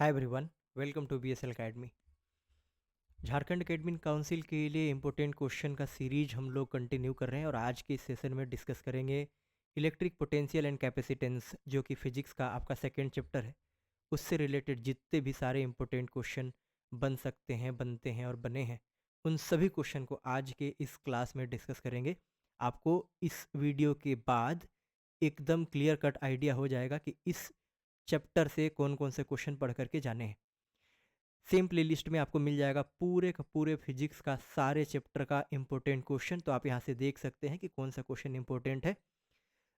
Hi everyone, welcome to BSL academy. Jharkhand academic council के लिए important question का series हम लोग कंटिन्यू कर रहे हैं और आज के इस सेशन में डिस्कस करेंगे इलेक्ट्रिक पोटेंशियल एंड कैपेसिटेंस, जो कि फिजिक्स का आपका सेकेंड चैप्टर है। उससे रिलेटेड जितने भी सारे इम्पोर्टेंट क्वेश्चन बन सकते हैं, बनते हैं और बने हैं, उन सभी क्वेश्चन को आज के इस क्लास में डिस्कस करेंगे। आपको इस वीडियो के बाद एकदम क्लियर कट आइडिया हो जाएगा कि इस चैप्टर से कौन कौन से क्वेश्चन पढ़ करके जाने हैं। सेम प्लेलिस्ट में आपको मिल जाएगा पूरे का पूरे फिजिक्स का सारे चैप्टर का इंपॉर्टेंट क्वेश्चन, तो आप यहाँ से देख सकते हैं कि कौन सा क्वेश्चन इंपॉर्टेंट है।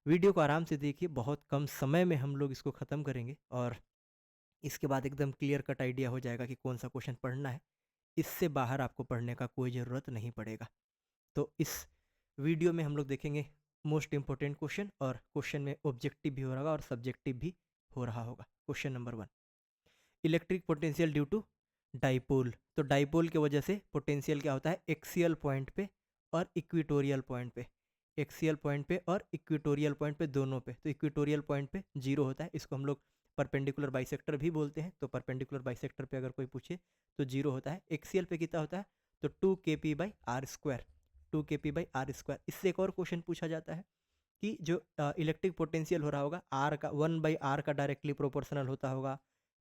वीडियो को आराम से देखिए, बहुत कम समय में हम लोग इसको ख़त्म करेंगे और इसके बाद एकदम क्लियर कट आइडिया हो जाएगा कि कौन सा क्वेश्चन पढ़ना है। इससे बाहर आपको पढ़ने का कोई ज़रूरत नहीं पड़ेगा। तो इस वीडियो में हम लोग देखेंगे मोस्ट इंपॉर्टेंट क्वेश्चन, और क्वेश्चन में ऑब्जेक्टिव भी हो रहा होगा और सब्जेक्टिव भी हो रहा होगा। Question number 1, electric potential due to dipole. तो डाइपोल की वजह से पोटेंशियल क्या होता है, एक्सियल पॉइंट पे और इक्विटोरियल पॉइंट पे। एक्सियल पॉइंट पे और इक्विटोरियल पॉइंट पे, दोनों पे। तो इक्विटोरियल पॉइंट पे जीरो होता है, इसको हम लोग परपेंडिकुलर बाइसेक्टर भी बोलते हैं। तो परपेंडिकुलर बाइसेक्टर पे अगर कोई पूछे तो जीरो होता है। एक्सियल पे कितना होता है, तो 2 kp/r²। 2 kp/r²। इससे एक और क्वेश्चन पूछा जाता है कि जो इलेक्ट्रिक पोटेंशियल हो रहा होगा आर का 1/r का डायरेक्टली प्रोपोर्शनल होता होगा,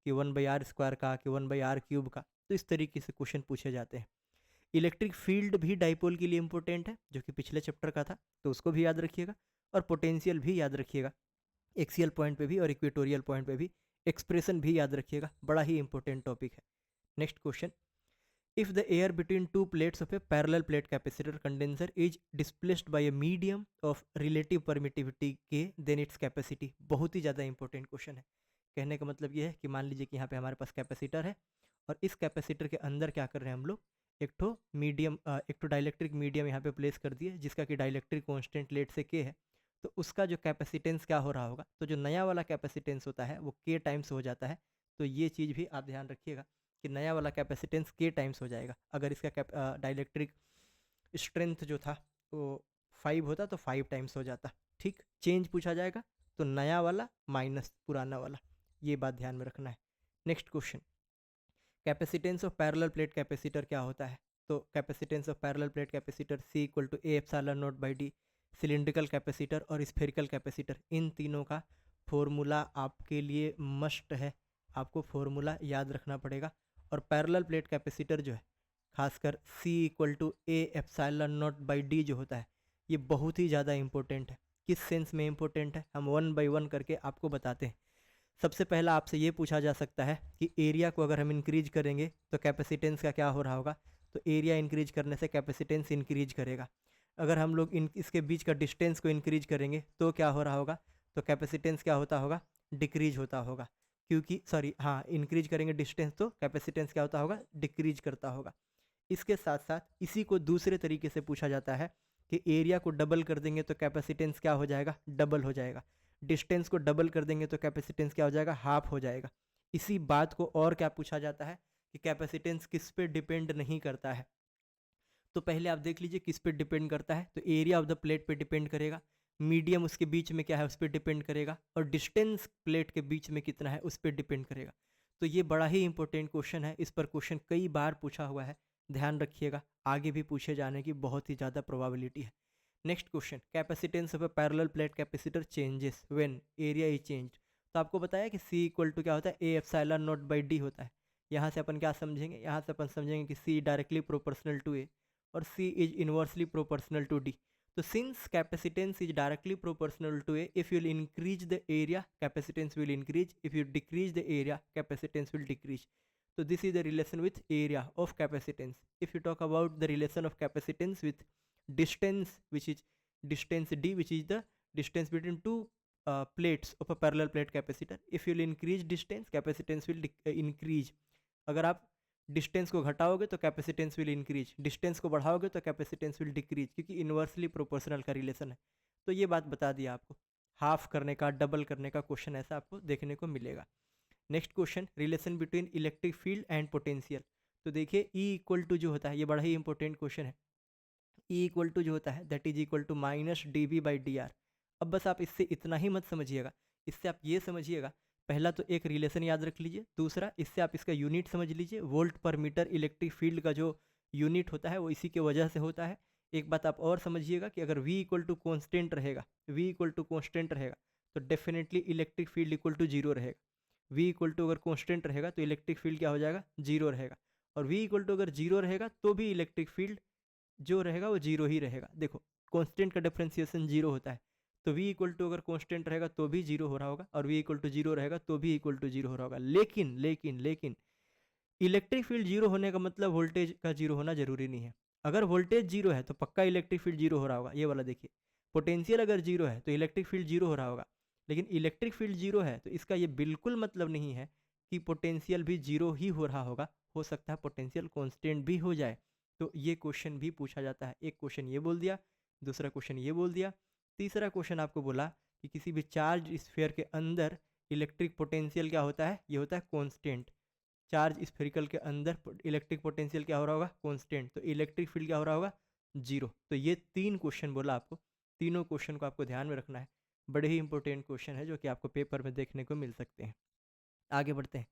कि 1/r² का, कि 1/r³ का। तो इस तरीके से क्वेश्चन पूछे जाते हैं। इलेक्ट्रिक फील्ड भी डाइपोल के लिए इंपॉर्टेंट है, जो कि पिछले चैप्टर का था, तो उसको भी याद रखिएगा। और पोटेंशियल भी याद रखिएगा, एक्सियल पॉइंट पे भी और इक्वेटोरियल पॉइंट पे भी। एक्सप्रेशन भी याद रखिएगा, बड़ा ही इंपॉर्टेंट टॉपिक है। Next question, if the air between two plates of a parallel plate capacitor condenser is displaced by a medium of relative permittivity K, then its capacity। बहुत ही ज़्यादा important question है। कहने का मतलब ये है कि मान लीजिए कि यहाँ पे हमारे पास कैपेसिटर है और इस कैपेसिटर के अंदर क्या कर रहे हैं हम लोग, एक तो डाइलेक्ट्रिक मीडियम यहाँ पे प्लेस कर दिए, जिसका कि डाइलेक्ट्रिक कांस्टेंट लेट से के है। तो उसका जो कैपेसिटेंस क्या हो रहा होगा, तो जो नया वाला कैपेसिटेंस होता है वो के टाइम्स हो जाता है। तो ये चीज़ भी आप ध्यान रखिएगा कि नया वाला कैपेसिटेंस के टाइम्स हो जाएगा। अगर इसका डाइलेक्ट्रिक स्ट्रेंथ जो था वो 5 होता तो 5 टाइम्स हो जाता। ठीक, चेंज पूछा जाएगा तो नया वाला माइनस पुराना वाला, ये बात ध्यान में रखना है। Next question, capacitance of parallel plate capacitor क्या होता है। तो capacitance of parallel plate capacitor C = A ε0/d। Cylindrical capacitor और स्फेरिकल कैपेसिटर, इन तीनों का फॉर्मूला आपके लिए मस्ट है, आपको फॉर्मूला याद रखना पड़ेगा। और पैरेलल प्लेट कैपेसिटर जो है, खासकर C = A ε0/d जो होता है, ये बहुत ही ज़्यादा इंपॉर्टेंट है। किस सेंस में इंपॉर्टेंट है, हम वन बाई वन करके आपको बताते हैं। सबसे पहला आपसे ये पूछा जा सकता है कि एरिया को अगर हम इंक्रीज करेंगे तो कैपेसिटेंस का क्या हो रहा होगा। तो एरिया इंक्रीज करने से कैपेसिटेंस इंक्रीज करेगा। अगर हम लोग इसके बीच का डिस्टेंस को इंक्रीज करेंगे तो क्या हो रहा होगा, तो कैपेसिटेंस क्या होता होगा, डिक्रीज होता होगा। क्योंकि सॉरी, हाँ, इंक्रीज करेंगे डिस्टेंस तो कैपेसिटेंस क्या होता होगा, डिक्रीज करता होगा। इसके साथ साथ इसी को दूसरे तरीके से पूछा जाता है कि एरिया को डबल कर देंगे तो कैपेसिटेंस क्या हो जाएगा, डबल हो जाएगा। डिस्टेंस को डबल कर देंगे तो कैपेसिटेंस क्या हो जाएगा, हाफ हो जाएगा। इसी बात को और क्या पूछा जाता है कि कैपेसिटेंस किस पे डिपेंड नहीं करता है। तो पहले आप देख लीजिए किस पे डिपेंड करता है, तो एरिया ऑफ द प्लेट पे डिपेंड करेगा, मीडियम उसके बीच में क्या है उस पर डिपेंड करेगा, और डिस्टेंस प्लेट के बीच में कितना है उस पर डिपेंड करेगा। तो ये बड़ा ही इंपॉर्टेंट क्वेश्चन है, इस पर क्वेश्चन कई बार पूछा हुआ है, ध्यान रखिएगा। आगे भी पूछे जाने की बहुत ही ज़्यादा प्रोबेबिलिटी है। Next question, capacitance of a parallel plate capacitor changes when area is changed. तो आपको बताया कि C = क्या होता है, A ε0/d होता है। यहाँ से अपन क्या समझेंगे, यहाँ से अपन समझेंगे कि C directly proportional to A और C is inversely proportional to D. So since capacitance is directly proportional to A, if you will increase the area, capacitance will increase. If you decrease the area, capacitance will decrease. So this is the relation with area of capacitance. If you talk about the relation of capacitance with distance, which is distance D, which is the distance between two plates of a parallel plate capacitor. If you will increase distance, capacitance will increase. अगर आप distance को घटाओगे तो capacitance will increase, distance को बढ़ाओगे तो capacitance will decrease, क्योंकि inversely proportional का relation है। तो ये बात बता दिया आपको। हाफ करने का, डबल करने का क्वेश्चन ऐसा आपको देखने को मिलेगा। Next question, relation between electric field and potential. तो देखिए E = जो होता है, ये बड़ा ही इंपॉर्टेंट क्वेश्चन है। E = जो होता है that is equal to -dB/dr। अब बस आप इससे इतना ही मत समझिएगा, इससे आप ये समझिएगा पहला तो एक रिलेशन याद रख लीजिए, दूसरा इससे आप इसका यूनिट समझ लीजिए, वोल्ट पर मीटर इलेक्ट्रिक फील्ड का जो यूनिट होता है वो इसी के वजह से होता है। एक बात आप और समझिएगा कि अगर V इक्वल टू कॉन्स्टेंट रहेगा, V इक्वल टू कॉन्स्टेंट रहेगा तो definitely electric field equal to zero रहेगा। V इक्वल टू अगर कॉन्स्टेंट रहेगा तो इलेक्ट्रिक फील्ड क्या हो जाएगा, जीरो रहेगा। और V इक्वल टू अगर जीरो रहेगा तो भी इलेक्ट्रिक फील्ड जो रहेगा वो जीरो ही रहेगा। देखो कॉन्स्टेंट का डिफरेंशिएशन जीरो होता है, तो V इक्वल टू अगर कॉन्स्टेंट रहेगा तो भी जीरो हो रहा होगा, और V इक्वल टू जीरो रहेगा तो भी इक्वल टू जीरो हो रहा होगा। लेकिन लेकिन लेकिन इलेक्ट्रिक फील्ड जीरो होने का मतलब वोल्टेज का जीरो होना जरूरी नहीं है। अगर वोल्टेज जीरो है तो पक्का इलेक्ट्रिक फील्ड जीरो हो रहा होगा। ये वाला देखिए, पोटेंशियल अगर जीरो है तो इलेक्ट्रिक फील्ड जीरो हो रहा होगा, लेकिन इलेक्ट्रिक फील्ड जीरो है तो इसका ये बिल्कुल मतलब नहीं है कि पोटेंशियल भी जीरो ही हो रहा होगा। हो सकता है पोटेंशियल कांस्टेंट भी हो जाए। तो ये क्वेश्चन भी पूछा जाता है। एक क्वेश्चन ये बोल दिया, दूसरा क्वेश्चन ये बोल दिया, तीसरा क्वेश्चन आपको बोला कि किसी भी चार्ज स्फीयर के अंदर इलेक्ट्रिक पोटेंशियल क्या होता है, ये होता है कांस्टेंट। चार्ज स्फेरिकल के अंदर इलेक्ट्रिक पोटेंशियल क्या हो रहा होगा, कांस्टेंट, तो इलेक्ट्रिक फील्ड क्या हो रहा होगा, जीरो। तो ये तीन क्वेश्चन बोला आपको, तीनों क्वेश्चन को आपको ध्यान में रखना है। बड़े ही इंपॉर्टेंट क्वेश्चन है जो कि आपको पेपर में देखने को मिल सकते हैं। आगे बढ़ते हैं।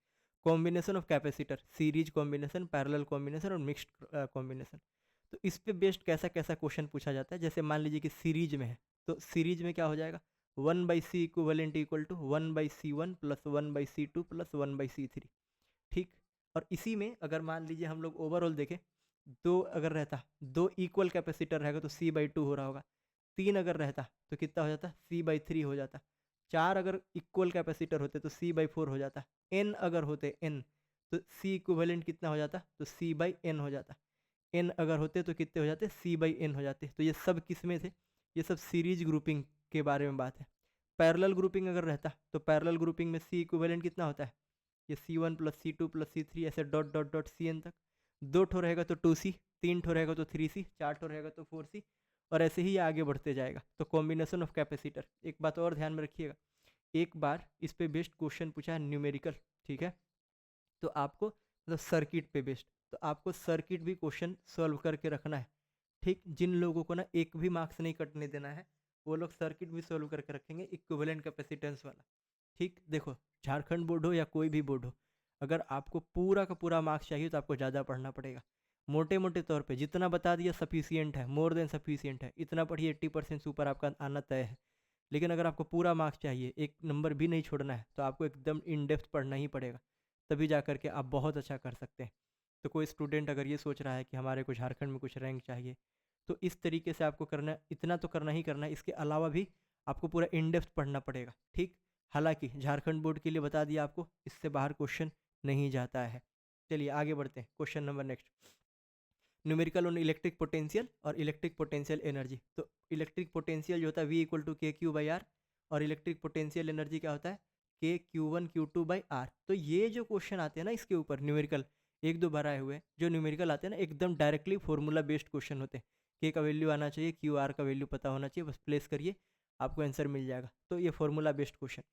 Combination of capacitor, series combination, parallel combination और मिक्स्ड कॉम्बिनेशन। तो इस पे बेस्ड कैसा कैसा क्वेश्चन पूछा जाता है। जैसे मान लीजिए कि सीरीज में है, तो सीरीज में क्या हो जाएगा, 1/C equivalent equal to 1/C1 plus 1/C2 plus 1/C3। ठीक। और इसी में अगर मान लीजिए हम लोग ओवरऑल देखें, दो अगर रहता, दो इक्वल कैपेसिटर रहेगा तो C/2 हो रहा होगा। तीन अगर रहता तो कितना हो जाता, C/3 हो जाता। चार अगर इक्वल कैपेसिटर होते तो C/4 हो जाता। n अगर होते n तो C इक्विवेलेंट कितना हो जाता, तो C/n हो जाता। n अगर होते तो कितने हो जाते, C/n हो जाते। तो ये सब किस में थे, ये सब सीरीज ग्रुपिंग के बारे में बात है। पैरेलल ग्रुपिंग अगर रहता तो पैरेलल ग्रुपिंग में C इक्विवेलेंट कितना होता है, ये C1 plus C2 plus C3 ऐसे डॉट डॉट डॉट Cn तक। दो ठो रहेगा तो 2C, तीन ठो रहेगा तो 3C, चार ठो रहेगा तो 4C, और ऐसे ही आगे बढ़ते जाएगा। तो कॉम्बिनेशन ऑफ कैपेसिटर। एक बात और ध्यान में रखिएगा, एक बार इस पे बेस्ड क्वेश्चन पूछा है न्यूमेरिकल, ठीक है, तो आपको मतलब सर्किट पे बेस्ड, तो आपको सर्किट भी क्वेश्चन सॉल्व करके रखना है। ठीक, जिन लोगों को ना एक भी मार्क्स नहीं कटने देना है वो लोग सर्किट भी सॉल्व करके रखेंगे, इक्विवेलेंट कैपेसिटेंस वाला। ठीक, देखो झारखंड बोर्ड हो या कोई भी बोर्ड हो, अगर आपको पूरा का पूरा मार्क्स चाहिए तो आपको ज़्यादा पढ़ना पड़ेगा। मोटे मोटे तौर पे जितना बता दिया सफिशियंट है, मोर देन सफिशियंट है, इतना पढ़िए 80% से ऊपर आपका आना तय है। लेकिन अगर आपको पूरा मार्क्स चाहिए, एक नंबर भी नहीं छोड़ना है, तो आपको एकदम इन डेप्थ पढ़ना ही पड़ेगा, तभी जा करके आप बहुत अच्छा कर सकते हैं। तो कोई स्टूडेंट अगर ये सोच रहा है कि हमारे को झारखंड में कुछ रैंक चाहिए, तो इस तरीके से आपको करना, इतना तो करना ही करना है, इसके अलावा भी आपको पूरा इन डेप्थ पढ़ना पड़ेगा। ठीक, हालांकि झारखंड बोर्ड के लिए बता दिया आपको, इससे बाहर क्वेश्चन नहीं जाता है। चलिए आगे बढ़ते हैं, question number next, numerical on electric potential और इलेक्ट्रिक पोटेंशियल एनर्जी। तो इलेक्ट्रिक पोटेंशियल जो होता है V इक्वल टू KQ/R, और इलेक्ट्रिक पोटेंशियल एनर्जी क्या होता है KQ1Q2/R। तो ये जो क्वेश्चन आते हैं ना इसके ऊपर न्यूमेरिकल, एक दो बार आए हुए जो न्यूमेरिकल आते हैं ना, एकदम डायरेक्टली फॉर्मूला बेस्ड क्वेश्चन होते हैं। K का वैल्यू आना चाहिए, QR का वैल्यू पता होना चाहिए, बस प्लेस करिए आपको आंसर मिल जाएगा। तो ये फॉर्मूला बेस्ड क्वेश्चन।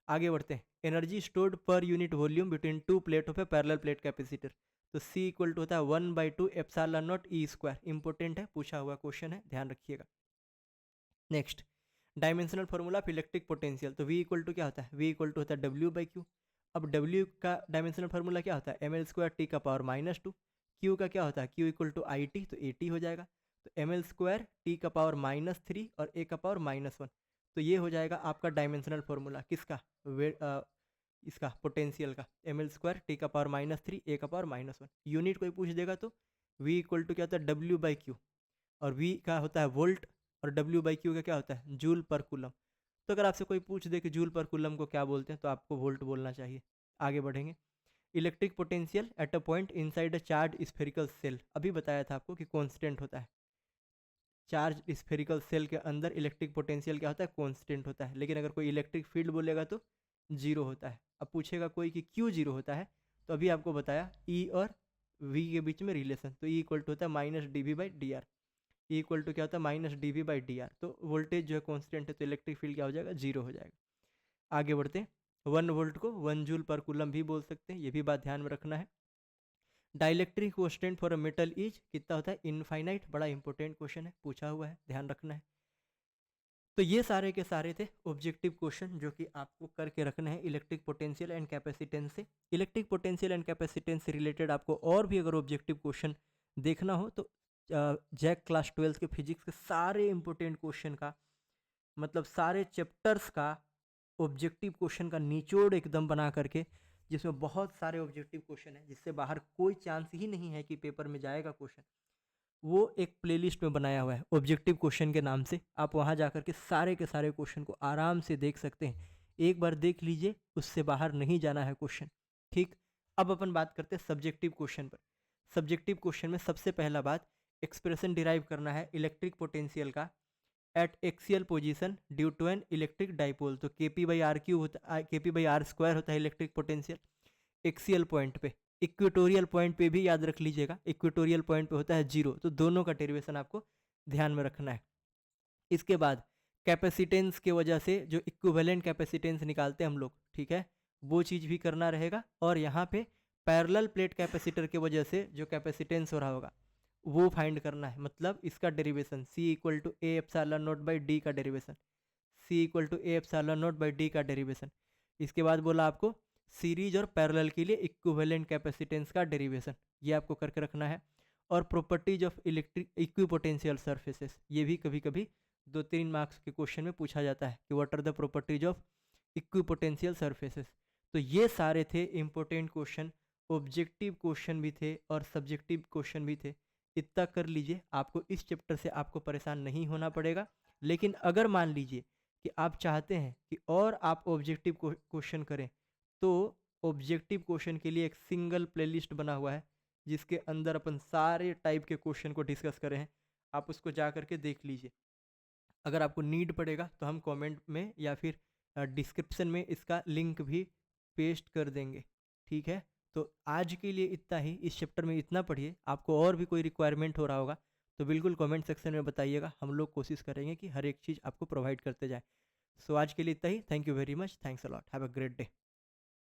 आगे बढ़ते हैं, energy stored per unit volume between two plate of A parallel plate capacitor. तो C इक्वल टू होता है 1/2 epsilon not E square. Important है, पूछा हुआ क्वेश्चन है, ध्यान रखिएगा। Next, dimensional formula of electric potential. तो V इक्वल टू क्या होता है, V इक्वल टू होता है W/Q। अब W का डायमेंशनल फार्मूला क्या होता है, ml² T का पावर -2। Q का क्या होता है, Q इक्वल टू IT, तो AT हो जाएगा। तो ml² T का पावर -3 और A का पावर -1। तो ये हो जाएगा आपका डायमेंशनल फार्मूला किसका, इसका पोटेंशियल का, ml² T का पावर -3 A का पावर -1। यूनिट कोई पूछ देगा तो V इक्वल टू क्या होता है W/Q, और V का होता है वोल्ट, और W/Q का क्या होता है जूल पर कूलम। तो अगर आपसे कोई पूछ दे कि जूल पर कूलम को क्या बोलते हैं तो आपको वोल्ट बोलना चाहिए। आगे बढ़ेंगे, electric potential at a point inside a charge spherical shell. अभी बताया था आपको कि कांस्टेंट होता है, चार्ज स्फेरिकल सेल के अंदर इलेक्ट्रिक पोटेंशियल क्या होता है, कांस्टेंट होता है। लेकिन अगर कोई इलेक्ट्रिक फील्ड बोलेगा तो जीरो होता है। अब पूछेगा कोई कि क्यों जीरो होता है, तो अभी आपको बताया E और V के बीच में रिलेशन, तो E इक्वल टू होता है -dV/dr। E इक्वल टू क्या होता है -dV/dr। तो वोल्टेज जो है कांस्टेंट है, तो इलेक्ट्रिक फील्ड क्या हो जाएगा, जीरो हो जाएगा। आगे बढ़ते हैं, 1 वोल्ट को 1 जूल पर कूलम भी बोल सकते हैं, ये भी बात ध्यान में रखना है। Dielectric constant for a metal is कितना होता है, इनफाइनाइट। बड़ा इंपॉर्टेंट क्वेश्चन है, पूछा हुआ है, ध्यान रखना है। तो ये सारे के सारे थे ऑब्जेक्टिव क्वेश्चन जो कि आपको करके रखने हैं इलेक्ट्रिक पोटेंशियल एंड कैपेसिटेंस से। इलेक्ट्रिक पोटेंशियल एंड कैपेसिटेंस से रिलेटेड आपको और भी अगर ऑब्जेक्टिव क्वेश्चन देखना हो तो जैक क्लास 12 के फिजिक्स के सारे इंपॉर्टेंट क्वेश्चन का, मतलब सारे चैप्टर्स का ऑब्जेक्टिव क्वेश्चन का निचोड़ एकदम बना करके, जिसमें बहुत सारे ऑब्जेक्टिव क्वेश्चन है जिससे बाहर कोई चांस ही नहीं है कि पेपर में जाएगा क्वेश्चन, वो एक प्लेलिस्ट में बनाया हुआ है ऑब्जेक्टिव क्वेश्चन के नाम से। आप वहाँ जा करके सारे के सारे क्वेश्चन को आराम से देख सकते हैं। एक बार देख लीजिए, उससे बाहर नहीं जाना है क्वेश्चन। ठीक, अब अपन बात करते हैं सब्जेक्टिव क्वेश्चन पर। सब्जेक्टिव क्वेश्चन में सबसे पहला बात, एक्सप्रेशन डिराइव करना है इलेक्ट्रिक पोटेंशियल का at axial position due to an electric dipole. तो KP/R³ होता, KP/R² होता है इलेक्ट्रिक पोटेंशियल एक्सियल पॉइंट पे। इक्वेटोरियल पॉइंट पे भी याद रख लीजिएगा, इक्वेटोरियल पॉइंट पे होता है 0। तो दोनों का डेरिवेशन आपको ध्यान में रखना है। इसके बाद कैपेसिटेंस के वजह से जो इक्विवेलेंट कैपेसिटेंस निकालते हैं हम लोग, ठीक है, वो चीज़ भी करना रहेगा। और यहाँ पे पैरेलल प्लेट कैपेसिटर के वजह से जो कैपेसिटेंस हो रहा होगा वो फाइंड करना है, मतलब इसका डेरिवेशन C=A/0/D का डेरिवेशन, C=A/0/D का डेरिवेशन। इसके बाद बोला आपको सीरीज और पैरेलल के लिए इक्विवेलेंट कैपेसिटेंस का डेरिवेशन, ये आपको करके रखना है। और properties of electric equipotential surfaces, ये भी कभी कभी 2-3 मार्क्स के क्वेश्चन में पूछा जाता है कि what are the properties of equipotential surfaces. तो ये सारे थे इंपॉर्टेंट क्वेश्चन, ऑब्जेक्टिव क्वेश्चन भी थे और सब्जेक्टिव क्वेश्चन भी थे। इतना कर लीजिए, आपको इस चैप्टर से आपको परेशान नहीं होना पड़ेगा। लेकिन अगर मान लीजिए कि आप चाहते हैं कि और आप ऑब्जेक्टिव क्वेश्चन करें, तो ऑब्जेक्टिव क्वेश्चन के लिए एक सिंगल प्लेलिस्ट बना हुआ है जिसके अंदर अपन सारे टाइप के क्वेश्चन को डिस्कस करें हैं। आप उसको जा करके देख लीजिए। अगर आपको नीड पड़ेगा तो हम कमेंट में या फिर डिस्क्रिप्शन में इसका लिंक भी पेस्ट कर देंगे। ठीक है, तो आज के लिए इतना ही, इस चैप्टर में इतना पढ़िए। आपको और भी कोई रिक्वायरमेंट हो रहा होगा तो बिल्कुल कमेंट सेक्शन में बताइएगा, हम लोग कोशिश करेंगे कि हर एक चीज़ आपको प्रोवाइड करते जाए। सो आज के लिए इतना ही। Thank you very much, thanks a lot, have a great day.